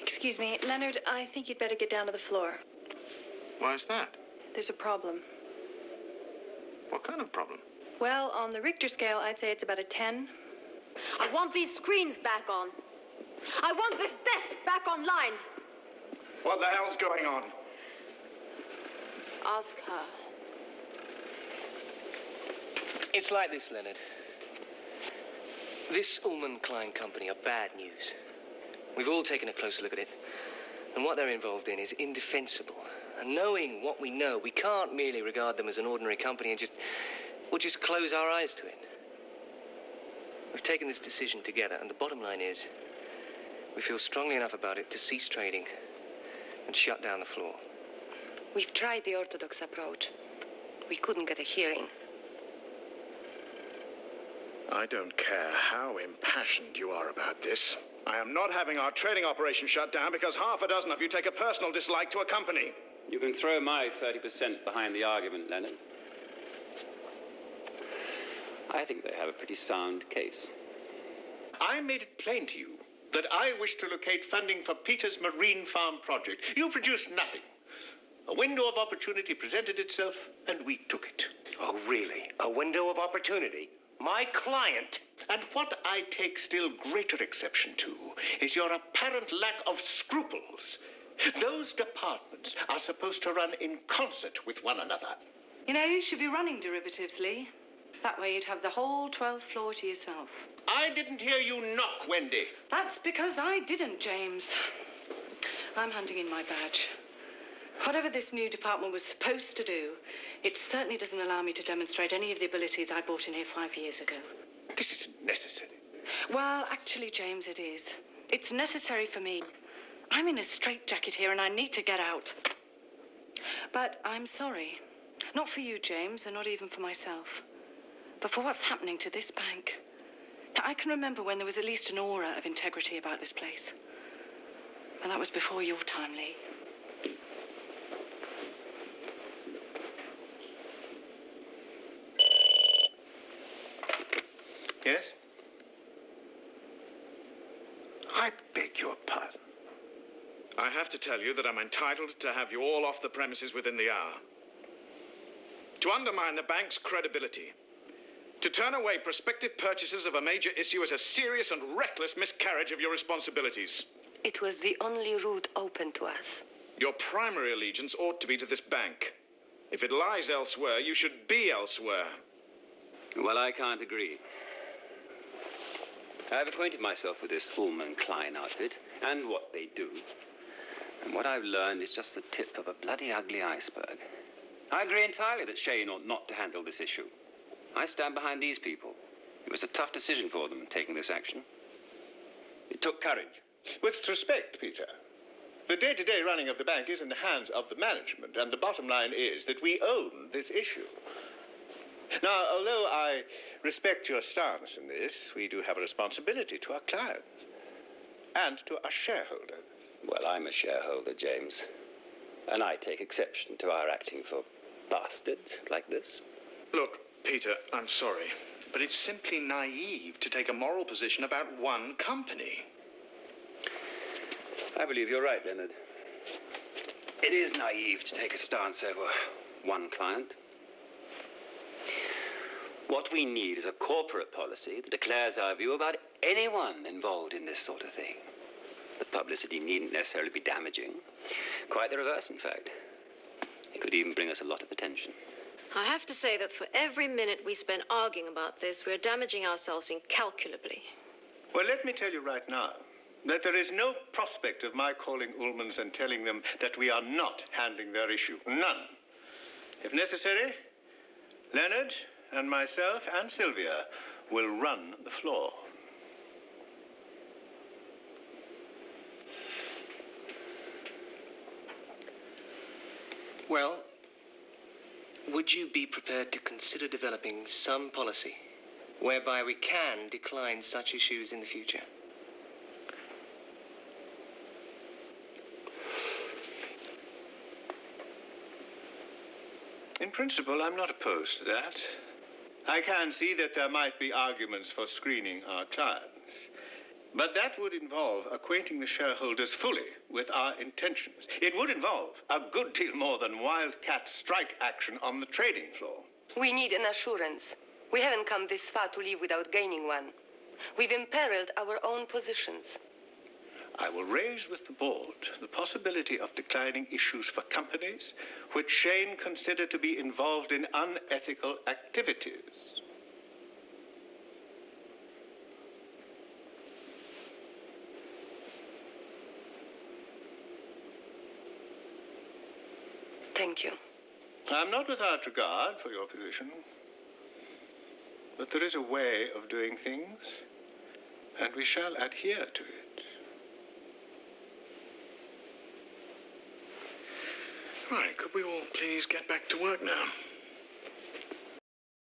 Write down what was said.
Excuse me, Leonard, I think you'd better get down to the floor. Why is that? There's a problem. What kind of problem? Well, on the Richter scale, I'd say it's about a 10. I want these screens back on. I want this desk back online. What the hell's going on? Ask her. It's like this, Leonard. This Ullman Klein company are bad news. We've all taken a closer look at it. And what they're involved in is indefensible. And knowing what we know, we can't merely regard them as an ordinary company and just close our eyes to it. We've taken this decision together, and the bottom line is, we feel strongly enough about it to cease trading and shut down the floor. We've tried the orthodox approach. We couldn't get a hearing. I don't care how impassioned you are about this. I am not having our trading operation shut down because half a dozen of you take a personal dislike to a company. You can throw my 30% behind the argument, Leonard. I think they have a pretty sound case. I made it plain to you that I wish to locate funding for Peter's marine farm project. You produced nothing. A window of opportunity presented itself, and we took it. Oh, really? A window of opportunity? My client? And what I take still greater exception to is your apparent lack of scruples. Those departments are supposed to run in concert with one another. You know, you should be running derivatives, Lee. That way you'd have the whole 12th floor to yourself. I didn't hear you knock, Wendy. That's because I didn't, James. I'm handing in my badge. Whatever this new department was supposed to do, it certainly doesn't allow me to demonstrate any of the abilities I brought in here 5 years ago. This isn't necessary. Well, actually, James, it is. It's necessary for me. I'm in a straitjacket here and I need to get out. But I'm sorry. Not for you, James, and not even for myself. But for what's happening to this bank. Now, I can remember when there was at least an aura of integrity about this place. And that was before your time, Lee. Yes? I beg your pardon. I have to tell you that I'm entitled to have you all off the premises within the hour. To undermine the bank's credibility. To turn away prospective purchasers of a major issue is a serious and reckless miscarriage of your responsibilities. It was the only route open to us. Your primary allegiance ought to be to this bank. If it lies elsewhere, you should be elsewhere. Well, I can't agree. I've acquainted myself with this Ullman Klein outfit and what they do. And what I've learned is just the tip of a bloody ugly iceberg. I agree entirely that Shane ought not to handle this issue. I stand behind these people. It was a tough decision for them, taking this action. It took courage. With respect, Peter, the day-to-day running of the bank is in the hands of the management, and the bottom line is that we own this issue. Now, although I respect your stance in this, we do have a responsibility to our clients and to our shareholders. Well, I'm a shareholder, James. And I take exception to our acting for bastards like this. Look, Peter, I'm sorry, but it's simply naive to take a moral position about one company. I believe you're right, Leonard. It is naive to take a stance over one client. What we need is a corporate policy that declares our view about anyone involved in this sort of thing. The publicity needn't necessarily be damaging. Quite the reverse, in fact. It could even bring us a lot of attention. I have to say that for every minute we spend arguing about this, we're damaging ourselves incalculably. Well, let me tell you right now that there is no prospect of my calling Ullmans and telling them that we are not handling their issue. None. If necessary, Leonard and myself and Sylvia will run the floor. Well, would you be prepared to consider developing some policy whereby we can decline such issues in the future? In principle, I'm not opposed to that. I can see that there might be arguments for screening our clients. But that would involve acquainting the shareholders fully with our intentions. It would involve a good deal more than wildcat strike action on the trading floor. We need an assurance. We haven't come this far to leave without gaining one. We've imperiled our own positions. I will raise with the board the possibility of declining issues for companies which Shane considered to be involved in unethical activities. Thank you. I'm not without regard for your position, but there is a way of doing things, and we shall adhere to it. Right, could we all please get back to work now?